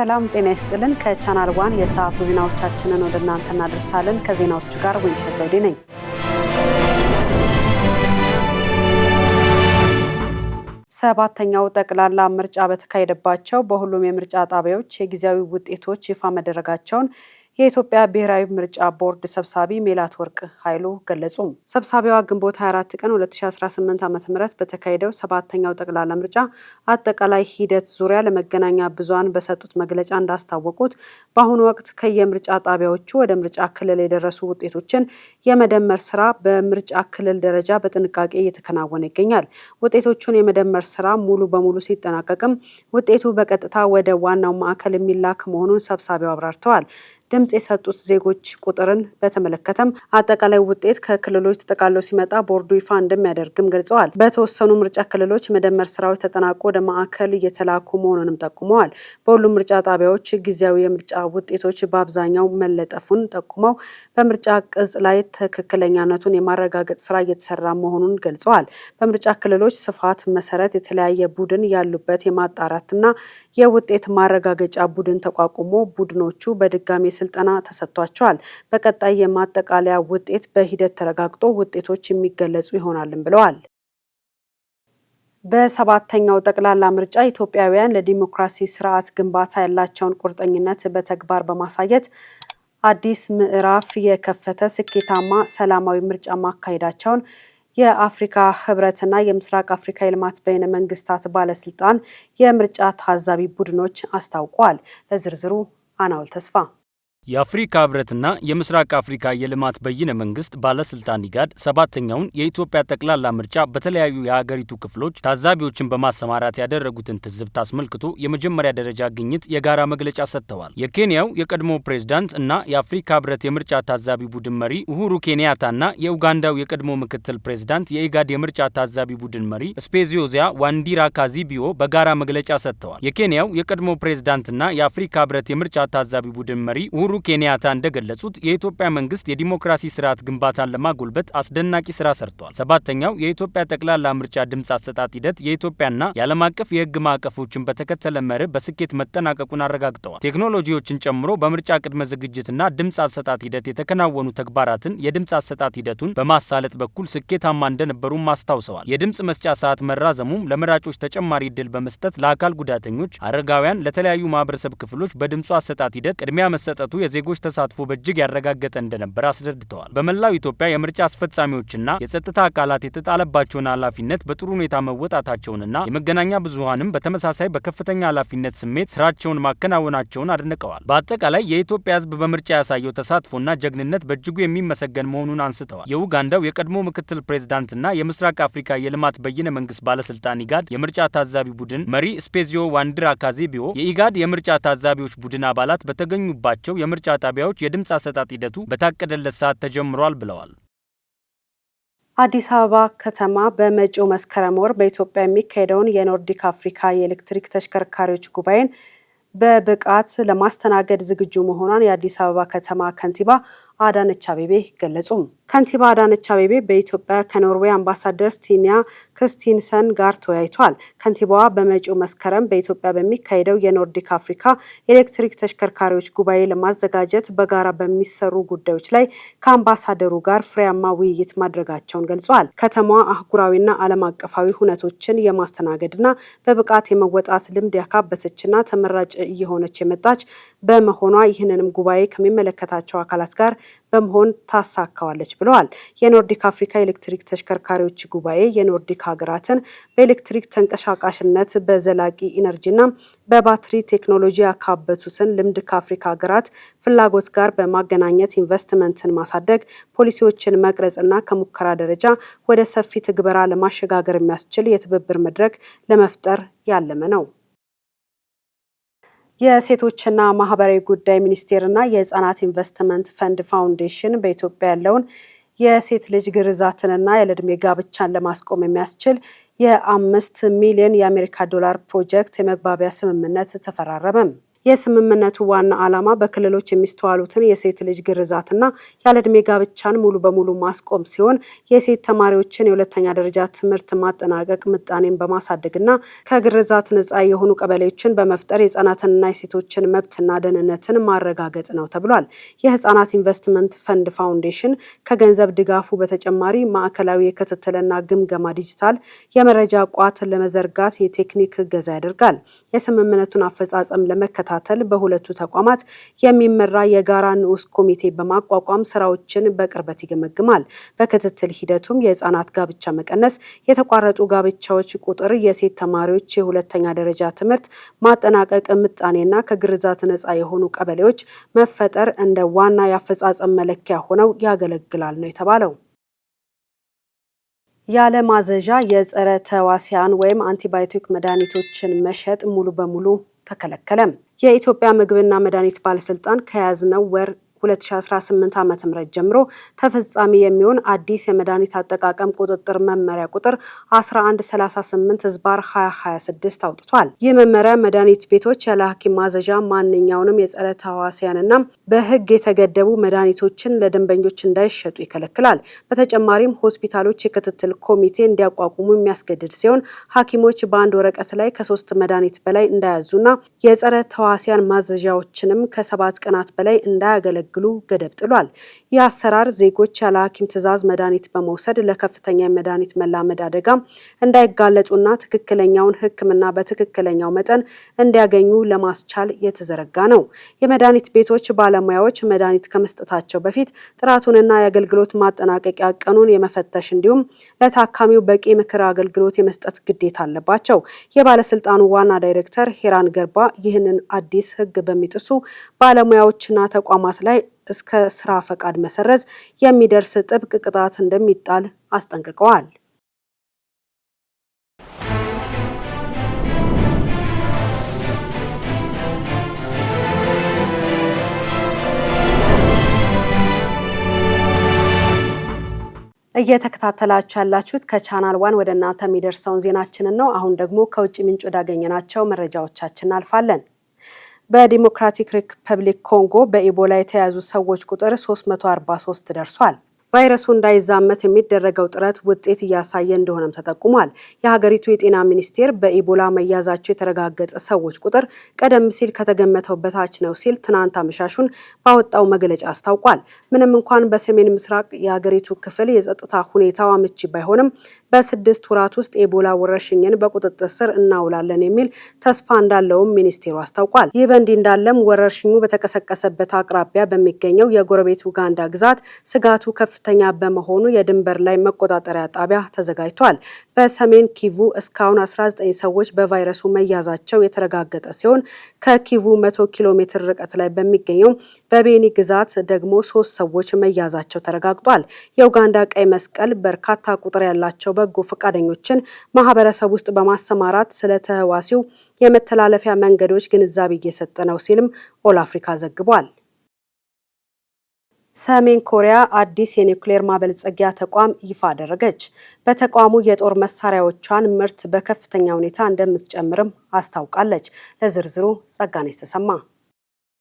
ሰላም ጤና ይስጥልን። ከቻናል ዋን የሰዓቱ ዜናዎቻችንን ወደ እናንተ እናደርሳለን። ከዜናዎቹ ጋር ወንሸት ዘውዴ ነኝ። ሰባተኛው ጠቅላላ ምርጫ በተካሄደባቸው በሁሉም የምርጫ ጣቢያዎች የጊዜያዊ ውጤቶች ይፋ መደረጋቸውን የኢትዮጵያ ብሔራዊ ምርጫ ቦርድ ሰብሳቢ ሜላትወርቅ ኃይሉ ገለጹ። ሰብሳቢዋ ግንቦት 24 ቀን 2018 ዓ.ም በተካሄደው ሰባተኛው ጠቅላላ ምርጫ አጠቃላይ ሂደት ዙሪያ ለመገናኛ ብዙሃን በሰጡት መግለጫ እንዳስታወቁት በአሁኑ ወቅት ከየምርጫ ጣቢያዎቹ ወደ ምርጫ ክልል የደረሱ ውጤቶችን የመደመር ስራ በምርጫ ክልል ደረጃ በጥንቃቄ እየተከናወነ ይገኛል። ውጤቶቹን የመደመር ስራ ሙሉ በሙሉ ሲጠናቀቅም ውጤቱ በቀጥታ ወደ ዋናው ማዕከል የሚላክ መሆኑን ሰብሳቢው አብራርተዋል። ድምጽ የሰጡት ዜጎች ቁጥርን በተመለከተም አጠቃላይ ውጤት ከክልሎች ተጠቃለው ሲመጣ ቦርዱ ይፋ እንደሚያደርግም ገልጸዋል። በተወሰኑ ምርጫ ክልሎች መደመር ስራዎች ተጠናቆ ወደ ማዕከል እየተላኩ መሆኑንም ጠቁመዋል። በሁሉም ምርጫ ጣቢያዎች ጊዜያዊ የምርጫ ውጤቶች በአብዛኛው መለጠፉን ጠቁመው በምርጫ ቅጽ ላይ ትክክለኛነቱን የማረጋገጥ ስራ እየተሰራ መሆኑን ገልጸዋል። በምርጫ ክልሎች ስፋት መሰረት የተለያየ ቡድን ያሉበት የማጣራትና የውጤት ማረጋገጫ ቡድን ተቋቁሞ ቡድኖቹ በድጋሚ ስልጠና ተሰጥቷቸዋል። በቀጣይ የማጠቃለያ ውጤት በሂደት ተረጋግጦ ውጤቶች የሚገለጹ ይሆናልም ብለዋል። በሰባተኛው ጠቅላላ ምርጫ ኢትዮጵያውያን ለዲሞክራሲ ስርዓት ግንባታ ያላቸውን ቁርጠኝነት በተግባር በማሳየት አዲስ ምዕራፍ የከፈተ ስኬታማ ሰላማዊ ምርጫ ማካሄዳቸውን የአፍሪካ ህብረትና የምስራቅ አፍሪካ የልማት በይነ መንግስታት ባለስልጣን የምርጫ ታዛቢ ቡድኖች አስታውቀዋል። ለዝርዝሩ አናውል ተስፋ። የአፍሪካ ህብረትና የምስራቅ አፍሪካ የልማት በይነ መንግስት ባለስልጣን ኢጋድ ሰባተኛውን የኢትዮጵያ ጠቅላላ ምርጫ በተለያዩ የሀገሪቱ ክፍሎች ታዛቢዎችን በማሰማራት ያደረጉትን ትዝብት አስመልክቶ የመጀመሪያ ደረጃ ግኝት የጋራ መግለጫ ሰጥተዋል። የኬንያው የቀድሞ ፕሬዝዳንት እና የአፍሪካ ህብረት የምርጫ ታዛቢ ቡድን መሪ ኡሁሩ ኬንያታና የኡጋንዳው የቀድሞ ምክትል ፕሬዝዳንት የኢጋድ የምርጫ ታዛቢ ቡድን መሪ ስፔዚዮዚያ ዋንዲራ ካዚቢዮ በጋራ መግለጫ ሰጥተዋል። የኬንያው የቀድሞ ፕሬዝዳንትና የአፍሪካ ህብረት የምርጫ ታዛቢ ቡድን መሪ ኡሁሩ ኬንያታ እንደገለጹት የኢትዮጵያ መንግስት የዲሞክራሲ ስርዓት ግንባታን ለማጎልበት አስደናቂ ስራ ሰርቷል። ሰባተኛው የኢትዮጵያ ጠቅላላ ምርጫ ድምጽ አሰጣጥ ሂደት የኢትዮጵያና የዓለም አቀፍ የህግ ማዕቀፎችን በተከተለ መርህ በስኬት መጠናቀቁን አረጋግጠዋል። ቴክኖሎጂዎችን ጨምሮ በምርጫ ቅድመ ዝግጅትና ድምጽ አሰጣጥ ሂደት የተከናወኑ ተግባራትን የድምጽ አሰጣጥ ሂደቱን በማሳለጥ በኩል ስኬታማ እንደነበሩም አስታውሰዋል። የድምጽ መስጫ ሰዓት መራዘሙም ለመራጮች ተጨማሪ እድል በመስጠት ለአካል ጉዳተኞች፣ አረጋውያን፣ ለተለያዩ ማህበረሰብ ክፍሎች በድምጹ አሰጣጥ ሂደት ቅድሚያ መሰጠቱ የዜጎች ተሳትፎ በእጅግ ያረጋገጠ እንደነበር አስረድተዋል። በመላው ኢትዮጵያ የምርጫ አስፈጻሚዎችና የጸጥታ አካላት የተጣለባቸውን ኃላፊነት በጥሩ ሁኔታ መወጣታቸውንና የመገናኛ ብዙሃንም በተመሳሳይ በከፍተኛ ኃላፊነት ስሜት ስራቸውን ማከናወናቸውን አድንቀዋል። በአጠቃላይ የኢትዮጵያ ህዝብ በምርጫ ያሳየው ተሳትፎና ጀግንነት በእጅጉ የሚመሰገን መሆኑን አንስተዋል። የኡጋንዳው የቀድሞ ምክትል ፕሬዝዳንትና የምስራቅ አፍሪካ የልማት በይነ መንግስት ባለስልጣን ኢጋድ የምርጫ ታዛቢ ቡድን መሪ ስፔዚዮ ዋንዲራ ካዚቢዮ የኢጋድ የምርጫ ታዛቢዎች ቡድን አባላት በተገኙባቸው የምርጫ ጣቢያዎች የድምጽ አሰጣጥ ሂደቱ በታቀደለት ሰዓት ተጀምሯል ብለዋል። አዲስ አበባ ከተማ በመጪው መስከረም ወር በኢትዮጵያ የሚካሄደውን የኖርዲክ አፍሪካ የኤሌክትሪክ ተሽከርካሪዎች ጉባኤን በብቃት ለማስተናገድ ዝግጁ መሆኗን የአዲስ አበባ ከተማ ከንቲባ አዳነች አቤቤ ገለጹ። ከንቲባ አዳነች አቤቤ በኢትዮጵያ ከኖርዌይ አምባሳደር ስቲና ክርስቲንሰን ጋር ተወያይተዋል። ከንቲባዋ በመጪው መስከረም በኢትዮጵያ በሚካሄደው የኖርዲክ አፍሪካ ኤሌክትሪክ ተሽከርካሪዎች ጉባኤ ለማዘጋጀት በጋራ በሚሰሩ ጉዳዮች ላይ ከአምባሳደሩ ጋር ፍሬያማ ውይይት ማድረጋቸውን ገልጸዋል። ከተማዋ አህጉራዊና ዓለም አቀፋዊ ሁነቶችን የማስተናገድና በብቃት የመወጣት ልምድ ያካበተችና ተመራጭ እየሆነች የመጣች በመሆኗ ይህንንም ጉባኤ ከሚመለከታቸው አካላት ጋር በመሆን ታሳካዋለች ብለዋል። የኖርዲክ አፍሪካ ኤሌክትሪክ ተሽከርካሪዎች ጉባኤ የኖርዲክ ሀገራትን በኤሌክትሪክ ተንቀሳቃሽነት፣ በዘላቂ ኢነርጂና በባትሪ ቴክኖሎጂ ያካበቱትን ልምድ ከአፍሪካ ሀገራት ፍላጎት ጋር በማገናኘት ኢንቨስትመንትን ማሳደግ፣ ፖሊሲዎችን መቅረጽና ከሙከራ ደረጃ ወደ ሰፊ ትግበራ ለማሸጋገር የሚያስችል የትብብር መድረክ ለመፍጠር ያለመ ነው። የሴቶችና ማህበራዊ ጉዳይ ሚኒስቴርና የህፃናት ኢንቨስትመንት ፈንድ ፋውንዴሽን በኢትዮጵያ ያለውን የሴት ልጅ ግርዛትንና ያለዕድሜ ጋብቻን ለማስቆም የሚያስችል የ5 ሚሊዮን የአሜሪካ ዶላር ፕሮጀክት የመግባቢያ ስምምነት ተፈራረመ። የስምምነቱ ዋና ዓላማ በክልሎች የሚስተዋሉትን የሴት ልጅ ግርዛትና ያለዕድሜ ጋብቻን ሙሉ በሙሉ ማስቆም ሲሆን የሴት ተማሪዎችን የሁለተኛ ደረጃ ትምህርት ማጠናቀቅ ምጣኔን በማሳደግና ከግርዛት ነጻ የሆኑ ቀበሌዎችን በመፍጠር የህፃናትንና የሴቶችን መብትና ደህንነትን ማረጋገጥ ነው ተብሏል። የህፃናት ኢንቨስትመንት ፈንድ ፋውንዴሽን ከገንዘብ ድጋፉ በተጨማሪ ማዕከላዊ የክትትልና ግምገማ ዲጂታል የመረጃ ቋት ለመዘርጋት የቴክኒክ እገዛ ያደርጋል። የስምምነቱን አፈጻጸም ለመከታተል በሁለቱ ተቋማት የሚመራ የጋራ ንዑስ ኮሚቴ በማቋቋም ስራዎችን በቅርበት ይገመግማል። በክትትል ሂደቱም የህፃናት ጋብቻ መቀነስ፣ የተቋረጡ ጋብቻዎች ቁጥር፣ የሴት ተማሪዎች የሁለተኛ ደረጃ ትምህርት ማጠናቀቅ ምጣኔና ከግርዛት ነጻ የሆኑ ቀበሌዎች መፈጠር እንደ ዋና የአፈጻጸም መለኪያ ሆነው ያገለግላል ነው የተባለው። ያለ ማዘዣ የጸረ ተዋሲያን ወይም አንቲባዮቲክ መድኃኒቶችን መሸጥ ሙሉ በሙሉ ተከለከለም። የኢትዮጵያ ምግብና መድኃኒት ባለስልጣን ከያዝነው ወር 2018 ዓ.ም ጀምሮ ተፈጻሚ የሚሆን አዲስ የመድኃኒት አጠቃቀም ቁጥጥር መመሪያ ቁጥር 1138/2026 አውጥቷል። ይህ መመሪያ መድኃኒት ቤቶች ያለ ሐኪም ማዘዣ ማንኛውንም የጸረ ተዋሲያንና በሕግ የተገደቡ መድኃኒቶችን ለደንበኞች እንዳይሸጡ ይከለክላል። በተጨማሪም ሆስፒታሎች የክትትል ኮሚቴ እንዲያቋቁሙ የሚያስገድድ ሲሆን ሐኪሞች በአንድ ወረቀት ላይ ከ3 መድኃኒት በላይ እንዳያዙና የጸረ ተዋሲያን ማዘዣዎችንም ከ7 ቀናት በላይ እንዳያገለግሉ ገደብ ጥሏል። ይህ አሰራር ዜጎች ያለ ሐኪም ትዕዛዝ መድኃኒት በመውሰድ ለከፍተኛ የመድኃኒት መላመድ አደጋ እንዳይጋለጡና ትክክለኛውን ሕክምና በትክክለኛው መጠን እንዲያገኙ ለማስቻል የተዘረጋ ነው። የመድኃኒት ቤቶች ባለሙያዎች መድኃኒት ከመስጠታቸው በፊት ጥራቱንና የአገልግሎት ማጠናቀቂያ ቀኑን የመፈተሽ እንዲሁም ለታካሚው በቂ ምክር አገልግሎት የመስጠት ግዴታ አለባቸው። የባለስልጣኑ ዋና ዳይሬክተር ሄራን ገርባ ይህንን አዲስ ሕግ በሚጥሱ ባለሙያዎችና ተቋማት ላይ እስከ ስራ ፈቃድ መሰረዝ የሚደርስ ጥብቅ ቅጣት እንደሚጣል አስጠንቅቀዋል። እየተከታተላችሁ ያላችሁት ከቻናል ዋን ወደ እናንተ የሚደርሰውን ዜናችንን ነው። አሁን ደግሞ ከውጭ ምንጭ ወዳገኘናቸው መረጃዎቻችን እናልፋለን። በዲሞክራቲክ ሪፐብሊክ ኮንጎ በኢቦላ የተያዙ ሰዎች ቁጥር 343 ደርሷል። ቫይረሱ እንዳይዛመት የሚደረገው ጥረት ውጤት እያሳየ እንደሆነም ተጠቁሟል። የሀገሪቱ የጤና ሚኒስቴር በኢቦላ መያዛቸው የተረጋገጠ ሰዎች ቁጥር ቀደም ሲል ከተገመተው በታች ነው ሲል ትናንት አመሻሹን ባወጣው መግለጫ አስታውቋል። ምንም እንኳን በሰሜን ምስራቅ የሀገሪቱ ክፍል የጸጥታ ሁኔታው አመቺ ባይሆንም በ6 ወራት ውስጥ የኢቦላ ወረርሽኝን በቁጥጥር ስር እናውላለን የሚል ተስፋ እንዳለውም ሚኒስቴሩ አስታውቋል። ይህ በእንዲህ እንዳለም ወረርሽኙ በተቀሰቀሰበት አቅራቢያ በሚገኘው የጎረቤት ኡጋንዳ ግዛት ስጋቱ ከፍተኛ በመሆኑ የድንበር ላይ መቆጣጠሪያ ጣቢያ ተዘጋጅቷል። በሰሜን ኪቩ እስካሁን 19 ሰዎች በቫይረሱ መያዛቸው የተረጋገጠ ሲሆን ከኪቩ 100 ኪሎ ሜትር ርቀት ላይ በሚገኘው በቤኒ ግዛት ደግሞ 3 ሰዎች መያዛቸው ተረጋግጧል። የኡጋንዳ ቀይ መስቀል በርካታ ቁጥር ያላቸው በጎ ፈቃደኞችን ማህበረሰብ ውስጥ በማሰማራት ስለ ተህዋሲው የመተላለፊያ መንገዶች ግንዛቤ እየሰጠ ነው ሲልም ኦል አፍሪካ ዘግቧል። ሰሜን ኮሪያ አዲስ የኒውክሌር ማበልጸጊያ ተቋም ይፋ አደረገች። በተቋሙ የጦር መሳሪያዎቿን ምርት በከፍተኛ ሁኔታ እንደምትጨምርም አስታውቃለች። ለዝርዝሩ ጸጋነሽ ተሰማ።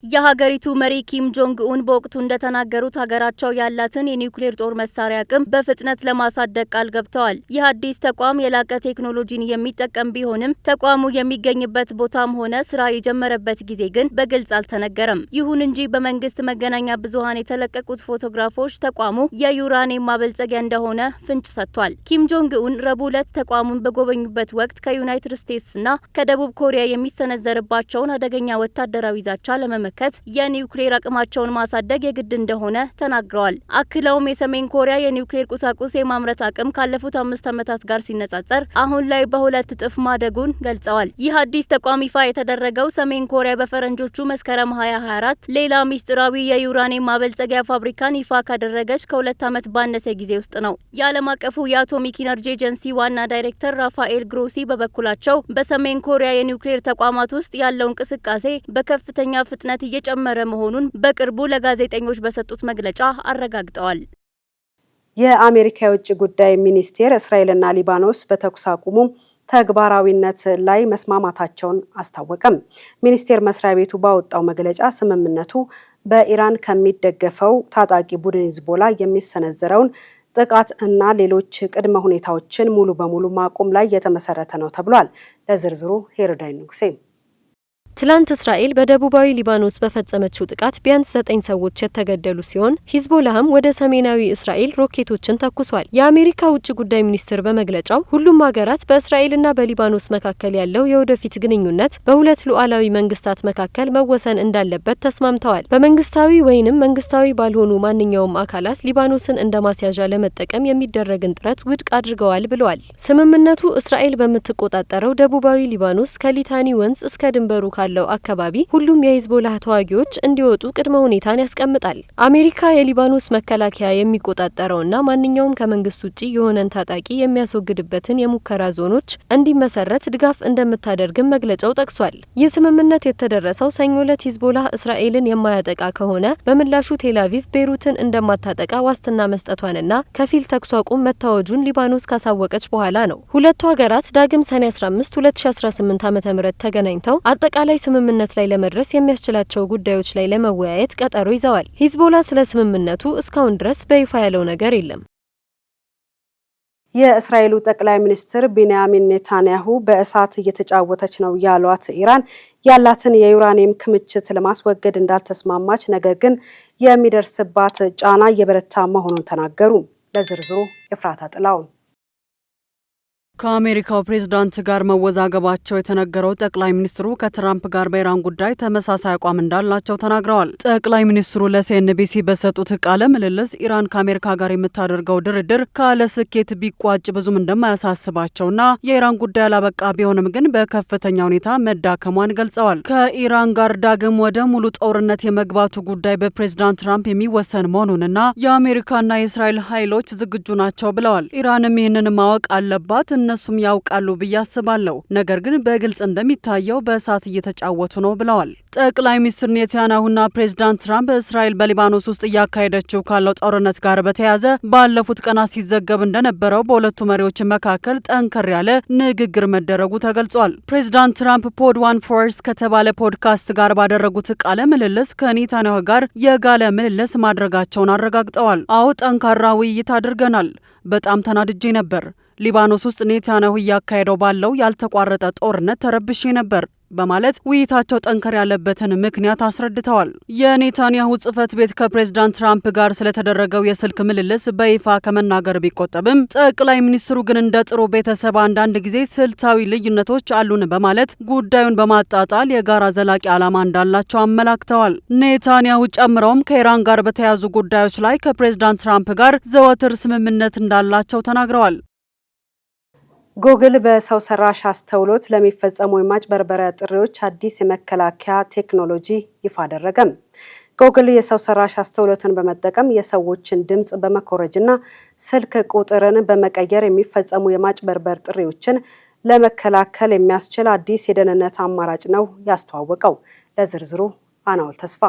የሀገሪቱ መሪ ኪም ጆንግ ኡን በወቅቱ እንደተናገሩት ሀገራቸው ያላትን የኒውክሌር ጦር መሳሪያ አቅም በፍጥነት ለማሳደግ ቃል ገብተዋል። ይህ አዲስ ተቋም የላቀ ቴክኖሎጂን የሚጠቀም ቢሆንም ተቋሙ የሚገኝበት ቦታም ሆነ ስራ የጀመረበት ጊዜ ግን በግልጽ አልተነገረም። ይሁን እንጂ በመንግስት መገናኛ ብዙሃን የተለቀቁት ፎቶግራፎች ተቋሙ የዩራኒየም ማበልጸጊያ እንደሆነ ፍንጭ ሰጥቷል። ኪም ጆንግ ኡን ረቡዕ ዕለት ተቋሙን በጎበኙበት ወቅት ከዩናይትድ ስቴትስና ከደቡብ ኮሪያ የሚሰነዘርባቸውን አደገኛ ወታደራዊ ዛቻ ለመመከት የኒውክሌር አቅማቸውን ማሳደግ የግድ እንደሆነ ተናግረዋል። አክለውም የሰሜን ኮሪያ የኒውክሌር ቁሳቁስ የማምረት አቅም ካለፉት 5 ዓመታት ጋር ሲነጻጸር አሁን ላይ በ2 እጥፍ ማደጉን ገልጸዋል። ይህ አዲስ ተቋም ይፋ የተደረገው ሰሜን ኮሪያ በፈረንጆቹ መስከረም 2024 ሌላ ሚስጥራዊ የዩራኒየም ማበልጸጊያ ፋብሪካን ይፋ ካደረገች ከ2 ዓመት ባነሰ ጊዜ ውስጥ ነው። የዓለም አቀፉ የአቶሚክ ኢነርጂ ኤጀንሲ ዋና ዳይሬክተር ራፋኤል ግሮሲ በበኩላቸው በሰሜን ኮሪያ የኒውክሌር ተቋማት ውስጥ ያለው እንቅስቃሴ በከፍተኛ ፍጥነት እየጨመረ መሆኑን በቅርቡ ለጋዜጠኞች በሰጡት መግለጫ አረጋግጠዋል። የአሜሪካ የውጭ ጉዳይ ሚኒስቴር እስራኤልና ሊባኖስ በተኩስ አቁሙ ተግባራዊነት ላይ መስማማታቸውን አስታወቀም። ሚኒስቴር መስሪያ ቤቱ ባወጣው መግለጫ ስምምነቱ በኢራን ከሚደገፈው ታጣቂ ቡድን ሂዝቦላ የሚሰነዘረውን ጥቃት እና ሌሎች ቅድመ ሁኔታዎችን ሙሉ በሙሉ ማቆም ላይ የተመሰረተ ነው ተብሏል። ለዝርዝሩ ሄሮዳይ ንጉሴ። ትላንት እስራኤል በደቡባዊ ሊባኖስ በፈጸመችው ጥቃት ቢያንስ 9 ሰዎች የተገደሉ ሲሆን ሂዝቦላህም ወደ ሰሜናዊ እስራኤል ሮኬቶችን ተኩሷል። የአሜሪካ ውጭ ጉዳይ ሚኒስትር በመግለጫው ሁሉም ሀገራት በእስራኤልና በሊባኖስ መካከል ያለው የወደፊት ግንኙነት በሁለት ሉዓላዊ መንግስታት መካከል መወሰን እንዳለበት ተስማምተዋል። በመንግስታዊ ወይንም መንግስታዊ ባልሆኑ ማንኛውም አካላት ሊባኖስን እንደ ማስያዣ ለመጠቀም የሚደረግን ጥረት ውድቅ አድርገዋል ብለዋል። ስምምነቱ እስራኤል በምትቆጣጠረው ደቡባዊ ሊባኖስ ከሊታኒ ወንዝ እስከ ድንበሩ ለው አካባቢ ሁሉም የሂዝቦላህ ተዋጊዎች እንዲወጡ ቅድመ ሁኔታን ያስቀምጣል። አሜሪካ የሊባኖስ መከላከያ የሚቆጣጠረውና ማንኛውም ከመንግስት ውጪ የሆነን ታጣቂ የሚያስወግድበትን የሙከራ ዞኖች እንዲመሰረት ድጋፍ እንደምታደርግም መግለጫው ጠቅሷል። ይህ ስምምነት የተደረሰው ሰኞ ዕለት ሂዝቦላህ እስራኤልን የማያጠቃ ከሆነ በምላሹ ቴልአቪቭ ቤይሩትን እንደማታጠቃ ዋስትና መስጠቷንና ከፊል ተኩስ አቁም መታወጁን ሊባኖስ ካሳወቀች በኋላ ነው። ሁለቱ ሀገራት ዳግም ሰኔ 15 2018 ዓ.ም ተገናኝተው አጠቃላይ ስምምነት ላይ ለመድረስ የሚያስችላቸው ጉዳዮች ላይ ለመወያየት ቀጠሮ ይዘዋል። ሂዝቦላ ስለ ስምምነቱ እስካሁን ድረስ በይፋ ያለው ነገር የለም። የእስራኤሉ ጠቅላይ ሚኒስትር ቤንያሚን ኔታንያሁ በእሳት እየተጫወተች ነው ያሏት ኢራን ያላትን የዩራኒየም ክምችት ለማስወገድ እንዳልተስማማች፣ ነገር ግን የሚደርስባት ጫና እየበረታ መሆኑን ተናገሩ። ለዝርዝሩ ኤፍራታ ጥላውን። ከአሜሪካው ፕሬዝዳንት ጋር መወዛገባቸው የተነገረው ጠቅላይ ሚኒስትሩ ከትራምፕ ጋር በኢራን ጉዳይ ተመሳሳይ አቋም እንዳላቸው ተናግረዋል። ጠቅላይ ሚኒስትሩ ለሲኤንቢሲ በሰጡት ቃለ ምልልስ ኢራን ከአሜሪካ ጋር የምታደርገው ድርድር ካለ ስኬት ቢቋጭ ብዙም እንደማያሳስባቸውና የኢራን ጉዳይ አላበቃ ቢሆንም ግን በከፍተኛ ሁኔታ መዳከሟን ገልጸዋል። ከኢራን ጋር ዳግም ወደ ሙሉ ጦርነት የመግባቱ ጉዳይ በፕሬዝዳንት ትራምፕ የሚወሰን መሆኑንና የአሜሪካና የእስራኤል ኃይሎች ዝግጁ ናቸው ብለዋል። ኢራንም ይህንን ማወቅ አለባት፣ እነሱም ያውቃሉ ብዬ አስባለሁ። ነገር ግን በግልጽ እንደሚታየው በእሳት እየተጫወቱ ነው ብለዋል። ጠቅላይ ሚኒስትር ኔታንያሁና ፕሬዝዳንት ትራምፕ እስራኤል በሊባኖስ ውስጥ እያካሄደችው ካለው ጦርነት ጋር በተያያዘ ባለፉት ቀናት ሲዘገብ እንደነበረው በሁለቱ መሪዎች መካከል ጠንከር ያለ ንግግር መደረጉ ተገልጿል። ፕሬዝዳንት ትራምፕ ፖድ ዋን ፎርስ ከተባለ ፖድካስት ጋር ባደረጉት ቃለ ምልልስ ከኔታንያሁ ጋር የጋለ ምልልስ ማድረጋቸውን አረጋግጠዋል። አዎ ጠንካራ ውይይት አድርገናል። በጣም ተናድጄ ነበር። ሊባኖስ ውስጥ ኔታንያሁ እያካሄደው ባለው ያልተቋረጠ ጦርነት ተረብሼ ነበር በማለት ውይይታቸው ጠንከር ያለበትን ምክንያት አስረድተዋል። የኔታንያሁ ጽህፈት ቤት ከፕሬዝዳንት ትራምፕ ጋር ስለተደረገው የስልክ ምልልስ በይፋ ከመናገር ቢቆጠብም ጠቅላይ ሚኒስትሩ ግን እንደ ጥሩ ቤተሰብ አንዳንድ ጊዜ ስልታዊ ልዩነቶች አሉን በማለት ጉዳዩን በማጣጣል የጋራ ዘላቂ ዓላማ እንዳላቸው አመላክተዋል። ኔታንያሁ ጨምረውም ከኢራን ጋር በተያያዙ ጉዳዮች ላይ ከፕሬዝዳንት ትራምፕ ጋር ዘወትር ስምምነት እንዳላቸው ተናግረዋል። ጉግል በሰው ሰራሽ አስተውሎት ለሚፈጸሙ የማጭበርበሪያ ጥሪዎች አዲስ የመከላከያ ቴክኖሎጂ ይፋ አደረገም። ጉግል የሰው ሰራሽ አስተውሎትን በመጠቀም የሰዎችን ድምጽ በመኮረጅና ስልክ ቁጥርን በመቀየር የሚፈጸሙ የማጭበርበር ጥሪዎችን ለመከላከል የሚያስችል አዲስ የደህንነት አማራጭ ነው ያስተዋወቀው። ለዝርዝሩ አናውል ተስፋ።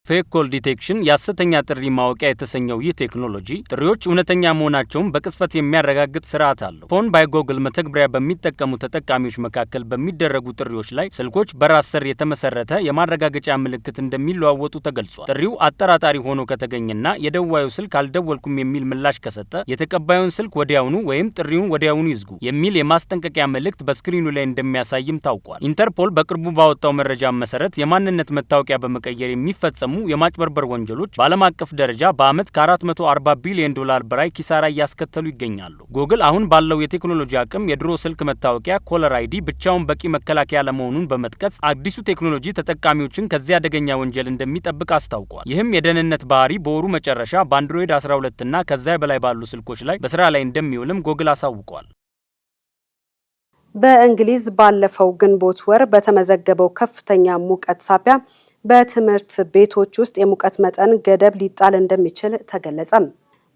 ፌክ ኮል ዲቴክሽን የሐሰተኛ ጥሪ ማወቂያ የተሰኘው ይህ ቴክኖሎጂ ጥሪዎች እውነተኛ መሆናቸውን በቅጽበት የሚያረጋግጥ ስርዓት አለው። ፎን ባይ ጉግል መተግበሪያ በሚጠቀሙ ተጠቃሚዎች መካከል በሚደረጉ ጥሪዎች ላይ ስልኮች በራስ ሰር የተመሰረተ የማረጋገጫ ምልክት እንደሚለዋወጡ ተገልጿል። ጥሪው አጠራጣሪ ሆኖ ከተገኘና የደዋዩ ስልክ አልደወልኩም የሚል ምላሽ ከሰጠ የተቀባዩን ስልክ ወዲያውኑ ወይም ጥሪውን ወዲያውኑ ይዝጉ የሚል የማስጠንቀቂያ መልእክት በስክሪኑ ላይ እንደሚያሳይም ታውቋል። ኢንተርፖል በቅርቡ ባወጣው መረጃ መሰረት የማንነት መታወቂያ በመቀየር የሚፈጸሙ የማጭበርበር ወንጀሎች በዓለም አቀፍ ደረጃ በአመት ከ440 ቢሊዮን ዶላር በላይ ኪሳራ እያስከተሉ ይገኛሉ። ጉግል አሁን ባለው የቴክኖሎጂ አቅም የድሮ ስልክ መታወቂያ ኮለር አይዲ ብቻውን በቂ መከላከያ ለመሆኑን በመጥቀስ አዲሱ ቴክኖሎጂ ተጠቃሚዎችን ከዚህ አደገኛ ወንጀል እንደሚጠብቅ አስታውቋል። ይህም የደህንነት ባህሪ በወሩ መጨረሻ በአንድሮይድ 12 እና ከዚያ በላይ ባሉ ስልኮች ላይ በስራ ላይ እንደሚውልም ጉግል አሳውቋል። በእንግሊዝ ባለፈው ግንቦት ወር በተመዘገበው ከፍተኛ ሙቀት ሳቢያ በትምህርት ቤቶች ውስጥ የሙቀት መጠን ገደብ ሊጣል እንደሚችል ተገለጸ።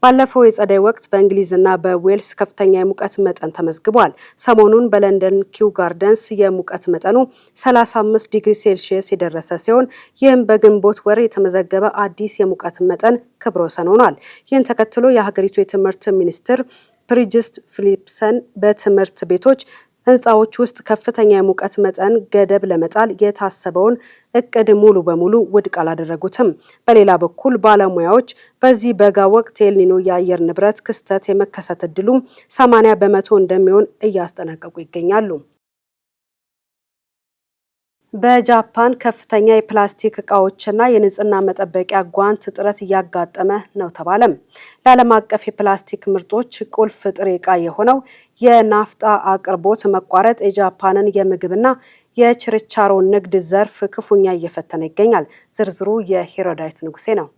ባለፈው የጸደይ ወቅት በእንግሊዝና በዌልስ ከፍተኛ የሙቀት መጠን ተመዝግቧል። ሰሞኑን በለንደን ኪው ጋርደንስ የሙቀት መጠኑ 35 ዲግሪ ሴልሺየስ የደረሰ ሲሆን ይህም በግንቦት ወር የተመዘገበ አዲስ የሙቀት መጠን ክብረ ወሰን ሆኗል። ይህን ተከትሎ የሀገሪቱ የትምህርት ሚኒስትር ፕሪጅስት ፊሊፕሰን በትምህርት ቤቶች ህንፃዎች ውስጥ ከፍተኛ የሙቀት መጠን ገደብ ለመጣል የታሰበውን እቅድ ሙሉ በሙሉ ውድቅ አላደረጉትም። በሌላ በኩል ባለሙያዎች በዚህ በጋ ወቅት ኤልኒኖ የአየር ንብረት ክስተት የመከሰት እድሉም 80 በመቶ እንደሚሆን እያስጠነቀቁ ይገኛሉ። በጃፓን ከፍተኛ የፕላስቲክ እቃዎችና የንጽህና መጠበቂያ ጓንት እጥረት እያጋጠመ ነው ተባለም። ለዓለም አቀፍ የፕላስቲክ ምርቶች ቁልፍ ጥሬ ዕቃ የሆነው የናፍጣ አቅርቦት መቋረጥ የጃፓንን የምግብና የችርቻሮ ንግድ ዘርፍ ክፉኛ እየፈተነ ይገኛል። ዝርዝሩ የሄሮዳይት ንጉሴ ነው።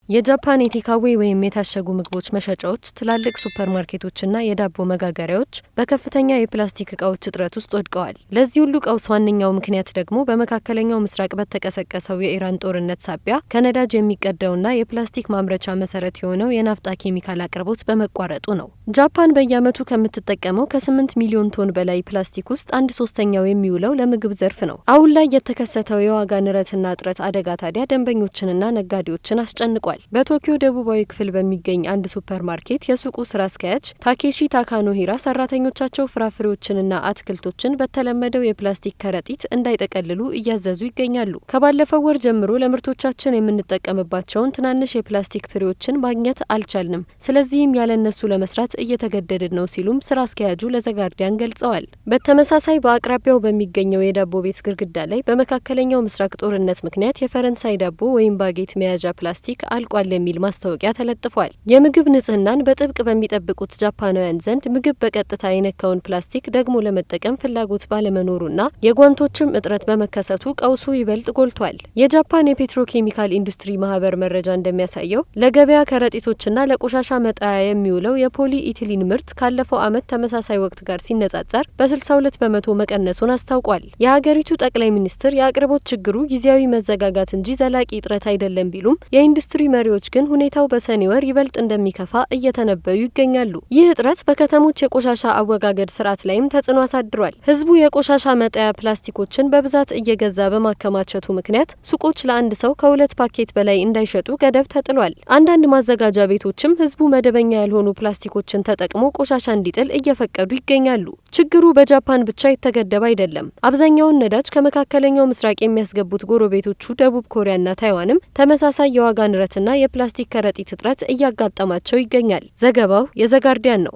የጃፓን የቴካዌ ወይም የታሸጉ ምግቦች መሸጫዎች፣ ትላልቅ ሱፐርማርኬቶችና የዳቦ መጋገሪያዎች በከፍተኛ የፕላስቲክ እቃዎች እጥረት ውስጥ ወድቀዋል። ለዚህ ሁሉ ቀውስ ዋነኛው ምክንያት ደግሞ በመካከለኛው ምስራቅ በተቀሰቀሰው የኢራን ጦርነት ሳቢያ ከነዳጅ የሚቀዳውና የፕላስቲክ ማምረቻ መሰረት የሆነው የናፍጣ ኬሚካል አቅርቦት በመቋረጡ ነው። ጃፓን በየዓመቱ ከምትጠቀመው ከ8 ሚሊዮን ቶን በላይ ፕላስቲክ ውስጥ 1/3 የሚውለው ለምግብ ዘርፍ ነው። አሁን ላይ የተከሰተው የዋጋ ንረትና እጥረት አደጋ ታዲያ ደንበኞችንና ነጋዴዎችን አስጨንቋል። በቶኪዮ ደቡባዊ ክፍል በሚገኝ አንድ ሱፐርማርኬት የሱቁ ስራ አስኪያጅ ታኬሺ ታካኖሂራ ሰራተኞቻቸው ፍራፍሬዎችንና አትክልቶችን በተለመደው የፕላስቲክ ከረጢት እንዳይጠቀልሉ እያዘዙ ይገኛሉ። ከባለፈው ወር ጀምሮ ለምርቶቻችን የምንጠቀምባቸውን ትናንሽ የፕላስቲክ ትሪዎችን ማግኘት አልቻልንም፣ ስለዚህም ያለነሱ ለመስራት እየተገደድን ነው ሲሉም ስራ አስኪያጁ ለዘጋርዲያን ገልጸዋል። በተመሳሳይ በአቅራቢያው በሚገኘው የዳቦ ቤት ግድግዳ ላይ በመካከለኛው ምስራቅ ጦርነት ምክንያት የፈረንሳይ ዳቦ ወይም ባጌት መያዣ ፕላስቲክ አልቋል የሚል ማስታወቂያ ተለጥፏል። የምግብ ንጽህናን በጥብቅ በሚጠብቁት ጃፓናውያን ዘንድ ምግብ በቀጥታ የነካውን ፕላስቲክ ደግሞ ለመጠቀም ፍላጎት ባለመኖሩና የጓንቶችም እጥረት በመከሰቱ ቀውሱ ይበልጥ ጎልቷል። የጃፓን የፔትሮኬሚካል ኢንዱስትሪ ማህበር መረጃ እንደሚያሳየው ለገበያ ከረጢቶችና ለቆሻሻ መጣያ የሚውለው የፖሊ ኢቲሊን ምርት ካለፈው ዓመት ተመሳሳይ ወቅት ጋር ሲነጻጸር በ62 በመቶ መቀነሱን አስታውቋል። የሀገሪቱ ጠቅላይ ሚኒስትር የአቅርቦት ችግሩ ጊዜያዊ መዘጋጋት እንጂ ዘላቂ እጥረት አይደለም ቢሉም የኢንዱስትሪ መሪዎች ግን ሁኔታው በሰኔ ወር ይበልጥ እንደሚከፋ እየተነበዩ ይገኛሉ። ይህ እጥረት በከተሞች የቆሻሻ አወጋገድ ስርዓት ላይም ተጽዕኖ አሳድሯል። ህዝቡ የቆሻሻ መጣያ ፕላስቲኮችን በብዛት እየገዛ በማከማቸቱ ምክንያት ሱቆች ለአንድ ሰው ከ2 ፓኬት በላይ እንዳይሸጡ ገደብ ተጥሏል። አንዳንድ ማዘጋጃ ቤቶችም ህዝቡ መደበኛ ያልሆኑ ፕላስቲኮችን ተጠቅሞ ቆሻሻ እንዲጥል እየፈቀዱ ይገኛሉ። ችግሩ በጃፓን ብቻ የተገደበ አይደለም። አብዛኛውን ነዳጅ ከመካከለኛው ምስራቅ የሚያስገቡት ጎረቤቶቹ ደቡብ ኮሪያና ታይዋንም ተመሳሳይ የዋጋ ንረትና የፕላስቲክ ከረጢት እጥረት እያጋጠማቸው ይገኛል። ዘገባው የዘጋርዲያን ነው።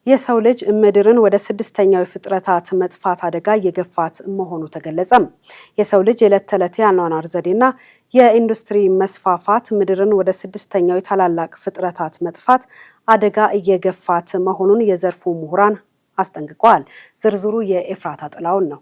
የሰው ልጅ ምድርን ወደ 6ኛው የፍጥረታት መጥፋት አደጋ እየገፋት መሆኑ ተገለጸም። የሰው ልጅ የዕለት ተዕለት የአኗኗር ዘዴና የኢንዱስትሪ መስፋፋት ምድርን ወደ 6ኛው የታላላቅ ፍጥረታት መጥፋት አደጋ እየገፋት መሆኑን የዘርፉ ምሁራን አስጠንቅቀዋል። ዝርዝሩ የኤፍራታ ጥላውን ነው።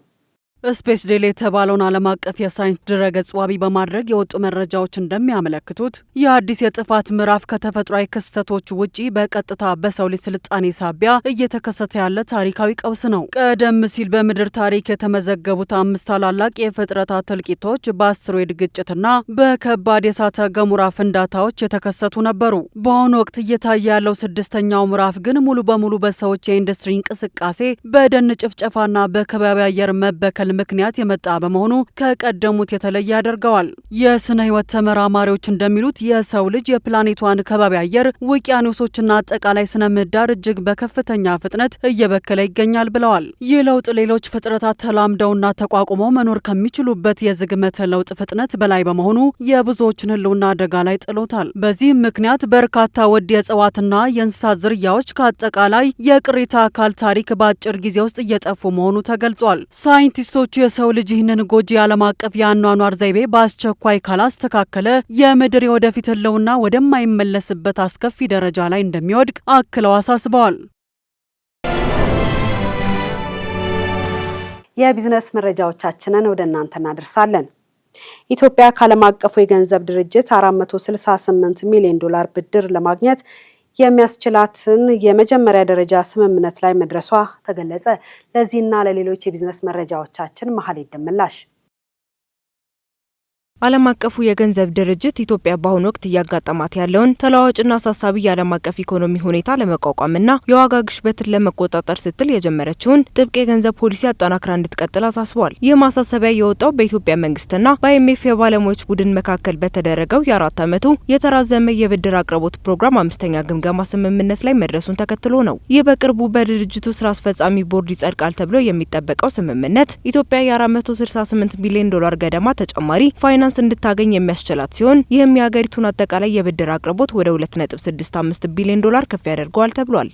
ስፔስ ዴሊ የተባለውን ዓለም አቀፍ የሳይንስ ድረገጽ ዋቢ በማድረግ የወጡ መረጃዎች እንደሚያመለክቱት የአዲስ የጥፋት ምዕራፍ ከተፈጥሯዊ ክስተቶች ውጪ በቀጥታ በሰው ልጅ ስልጣኔ ሳቢያ እየተከሰተ ያለ ታሪካዊ ቀውስ ነው። ቀደም ሲል በምድር ታሪክ የተመዘገቡት 5 ታላላቅ የፍጥረታት እልቂቶች በአስትሮይድ ግጭትና በከባድ የእሳተ ገሞራ ፍንዳታዎች የተከሰቱ ነበሩ። በአሁኑ ወቅት እየታየ ያለው 6ኛው ምዕራፍ ግን ሙሉ በሙሉ በሰዎች የኢንዱስትሪ እንቅስቃሴ፣ በደን ጭፍጨፋና በከባቢ አየር መበከል ምክንያት የመጣ በመሆኑ ከቀደሙት የተለየ ያደርገዋል። የስነ ህይወት ተመራማሪዎች እንደሚሉት የሰው ልጅ የፕላኔቷን ከባቢ አየር፣ ውቅያኖሶችና አጠቃላይ ስነ ምህዳር እጅግ በከፍተኛ ፍጥነት እየበከለ ይገኛል ብለዋል። ይህ ለውጥ ሌሎች ፍጥረታት ተላምደውና ተቋቁመው መኖር ከሚችሉበት የዝግመተ ለውጥ ፍጥነት በላይ በመሆኑ የብዙዎችን ህልውና አደጋ ላይ ጥሎታል። በዚህም ምክንያት በርካታ ውድ የእጽዋትና የእንስሳት ዝርያዎች ከአጠቃላይ የቅሪተ አካል ታሪክ በአጭር ጊዜ ውስጥ እየጠፉ መሆኑ ተገልጿል። ሳይንቲስቶቹ የሰው ልጅ ይህንን ጎጂ ዓለም አቀፍ የአኗኗር ዘይቤ በአስቸኳይ ካላስተካከለ የምድር የወደፊት ህልውና ወደማይመለስበት አስከፊ ደረጃ ላይ እንደሚወድቅ አክለው አሳስበዋል። የቢዝነስ መረጃዎቻችንን ወደ እናንተ እናደርሳለን። ኢትዮጵያ ከዓለም አቀፉ የገንዘብ ድርጅት 468 ሚሊዮን ዶላር ብድር ለማግኘት የሚያስችላትን የመጀመሪያ ደረጃ ስምምነት ላይ መድረሷ ተገለጸ። ለዚህና ለሌሎች የቢዝነስ መረጃዎቻችን መሀል ይደመላሽ ዓለም አቀፉ የገንዘብ ድርጅት ኢትዮጵያ በአሁኑ ወቅት እያጋጠማት ያለውን ተለዋዋጭና አሳሳቢ የዓለም አቀፍ ኢኮኖሚ ሁኔታ ለመቋቋምና የዋጋ ግሽበትን ለመቆጣጠር ስትል የጀመረችውን ጥብቅ የገንዘብ ፖሊሲ አጠናክራ እንድትቀጥል አሳስቧል። ይህ ማሳሰቢያ የወጣው በኢትዮጵያ መንግስትና በአይኤምኤፍ የባለሙያዎች ቡድን መካከል በተደረገው የ4 ዓመቱ የተራዘመ የብድር አቅርቦት ፕሮግራም 5ኛ ግምገማ ስምምነት ላይ መድረሱን ተከትሎ ነው። ይህ በቅርቡ በድርጅቱ ስራ አስፈጻሚ ቦርድ ይጸድቃል ተብሎ የሚጠበቀው ስምምነት ኢትዮጵያ የ468 ቢሊዮን ዶላር ገደማ ተጨማሪ ፋይናንስ እንድታገኝ የሚያስችላት ሲሆን ይህም የሀገሪቱን አጠቃላይ የብድር አቅርቦት ወደ 2.65 ቢሊዮን ዶላር ከፍ ያደርገዋል ተብሏል።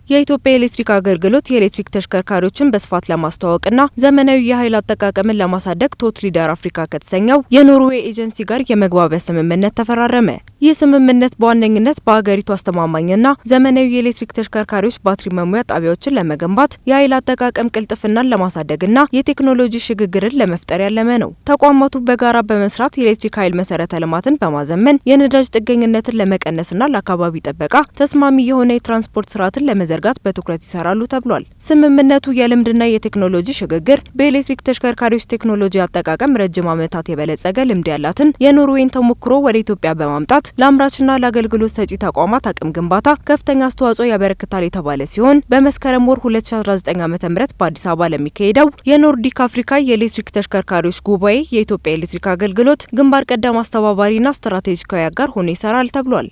የኢትዮጵያ ኤሌክትሪክ አገልግሎት የኤሌክትሪክ ተሽከርካሪዎችን በስፋት ለማስተዋወቅና ዘመናዊ የኃይል አጠቃቀምን ለማሳደግ ቶት ሊደር አፍሪካ ከተሰኘው የኖርዌይ ኤጀንሲ ጋር የመግባቢያ ስምምነት ተፈራረመ። ይህ ስምምነት በዋነኝነት በአገሪቱ አስተማማኝና ዘመናዊ የኤሌክትሪክ ተሽከርካሪዎች ባትሪ መሙያ ጣቢያዎችን ለመገንባት የኃይል አጠቃቀም ቅልጥፍናን ለማሳደግና የቴክኖሎጂ ሽግግርን ለመፍጠር ያለመ ነው። ተቋማቱ በጋራ በመስራት የኤሌክትሪክ ኃይል መሰረተ ልማትን በማዘመን የነዳጅ ጥገኝነትን ለመቀነስና ለአካባቢ ጥበቃ ተስማሚ የሆነ የትራንስፖርት ስርዓትን ለመዘርጋት በትኩረት ይሰራሉ ተብሏል። ስምምነቱ የልምድና የቴክኖሎጂ ሽግግር በኤሌክትሪክ ተሽከርካሪዎች ቴክኖሎጂ አጠቃቀም ረጅም ዓመታት የበለጸገ ልምድ ያላትን የኖርዌይን ተሞክሮ ወደ ኢትዮጵያ በማምጣት ለአምራችና ለአገልግሎት ሰጪ ተቋማት አቅም ግንባታ ከፍተኛ አስተዋጽኦ ያበረክታል የተባለ ሲሆን በመስከረም ወር 2019 ዓ.ም በአዲስ አበባ ለሚካሄደው የኖርዲክ አፍሪካ የኤሌክትሪክ ተሽከርካሪዎች ጉባኤ የኢትዮጵያ ኤሌክትሪክ አገልግሎት ግንባር ቀደም አስተባባሪና ስትራቴጂካዊ አጋር ሆኖ ይሰራል ተብሏል።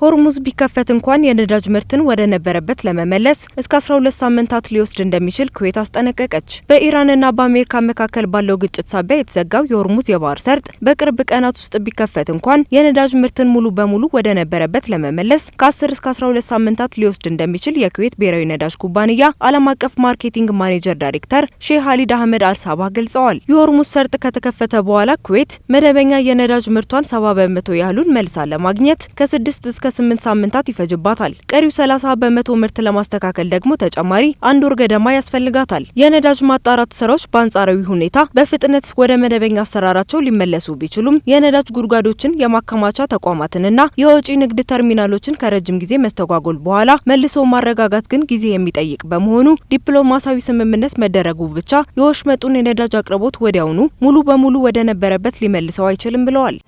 ሆርሙዝ ቢከፈት እንኳን የነዳጅ ምርትን ወደ ነበረበት ለመመለስ እስከ 12 ሳምንታት ሊወስድ እንደሚችል ኩዌት አስጠነቀቀች። በኢራንና በአሜሪካ መካከል ባለው ግጭት ሳቢያ የተዘጋው የሆርሙዝ የባህር ሰርጥ በቅርብ ቀናት ውስጥ ቢከፈት እንኳን የነዳጅ ምርትን ሙሉ በሙሉ ወደ ነበረበት ለመመለስ ከ10 እስከ 12 ሳምንታት ሊወስድ እንደሚችል የኩዌት ብሔራዊ ነዳጅ ኩባንያ ዓለም አቀፍ ማርኬቲንግ ማኔጀር ዳይሬክተር ሼህ ኻሊድ አህመድ አልሳባህ ገልጸዋል። የሆርሙዝ ሰርጥ ከተከፈተ በኋላ ኩዌት መደበኛ የነዳጅ ምርቷን 70 በመቶ ያህሉን መልሳ ለማግኘት ከ6 እስከ 8 ሳምንታት ይፈጅባታል። ቀሪው 30 በመቶ ምርት ለማስተካከል ደግሞ ተጨማሪ 1 ወር ገደማ ያስፈልጋታል። የነዳጅ ማጣራት ስራዎች በአንጻራዊ ሁኔታ በፍጥነት ወደ መደበኛ አሰራራቸው ሊመለሱ ቢችሉም የነዳጅ ጉድጓዶችን፣ የማከማቻ ተቋማትንና የወጪ ንግድ ተርሚናሎችን ከረጅም ጊዜ መስተጓጎል በኋላ መልሶ ማረጋጋት ግን ጊዜ የሚጠይቅ በመሆኑ ዲፕሎማሲያዊ ስምምነት መደረጉ ብቻ የወሽመጡን የነዳጅ አቅርቦት ወዲያውኑ ሙሉ በሙሉ ወደ ነበረበት ሊመልሰው አይችልም ብለዋል።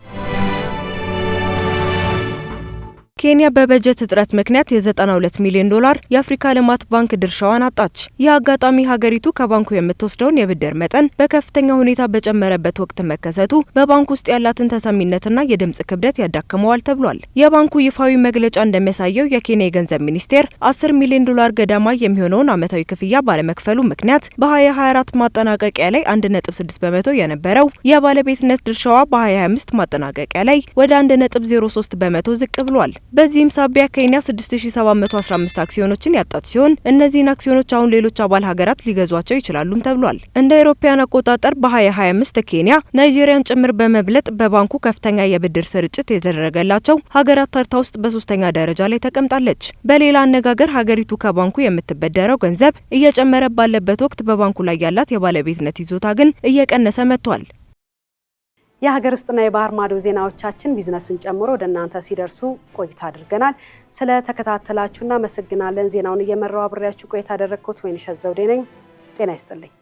ኬንያ በበጀት እጥረት ምክንያት የ92 ሚሊዮን ዶላር የአፍሪካ ልማት ባንክ ድርሻዋን አጣች። ይህ አጋጣሚ ሀገሪቱ ከባንኩ የምትወስደውን የብድር መጠን በከፍተኛ ሁኔታ በጨመረበት ወቅት መከሰቱ በባንኩ ውስጥ ያላትን ተሰሚነትና የድምጽ ክብደት ያዳክመዋል ተብሏል። የባንኩ ይፋዊ መግለጫ እንደሚያሳየው የኬንያ የገንዘብ ሚኒስቴር 10 ሚሊዮን ዶላር ገደማ የሚሆነውን ዓመታዊ ክፍያ ባለመክፈሉ ምክንያት በ2024 ማጠናቀቂያ ላይ 1.6 በመቶ የነበረው የባለቤትነት ድርሻዋ በ2025 ማጠናቀቂያ ላይ ወደ 1.03 በመቶ ዝቅ ብሏል። በዚህም ሳቢያ ኬንያ 6715 አክሲዮኖችን ያጣች ሲሆን እነዚህን አክሲዮኖች አሁን ሌሎች አባል ሀገራት ሊገዟቸው ይችላሉም ተብሏል። እንደ አውሮፓውያን አቆጣጠር በ2025 ኬንያ ናይጄሪያን ጭምር በመብለጥ በባንኩ ከፍተኛ የብድር ስርጭት የተደረገላቸው ሀገራት ተርታ ውስጥ በ3ኛ ደረጃ ላይ ተቀምጣለች። በሌላ አነጋገር ሀገሪቱ ከባንኩ የምትበደረው ገንዘብ እየጨመረ ባለበት ወቅት በባንኩ ላይ ያላት የባለቤትነት ይዞታ ግን እየቀነሰ መጥቷል። የሀገር ውስጥና የባህር ማዶ ዜናዎቻችን ቢዝነስን ጨምሮ ወደ እናንተ ሲደርሱ ቆይታ አድርገናል። ስለተከታተላችሁ እናመሰግናለን። ዜናውን እየመራው አብሬያችሁ ቆይታ ያደረግኩት ወይንሸት ዘውዴ ነኝ። ጤና ይስጥልኝ።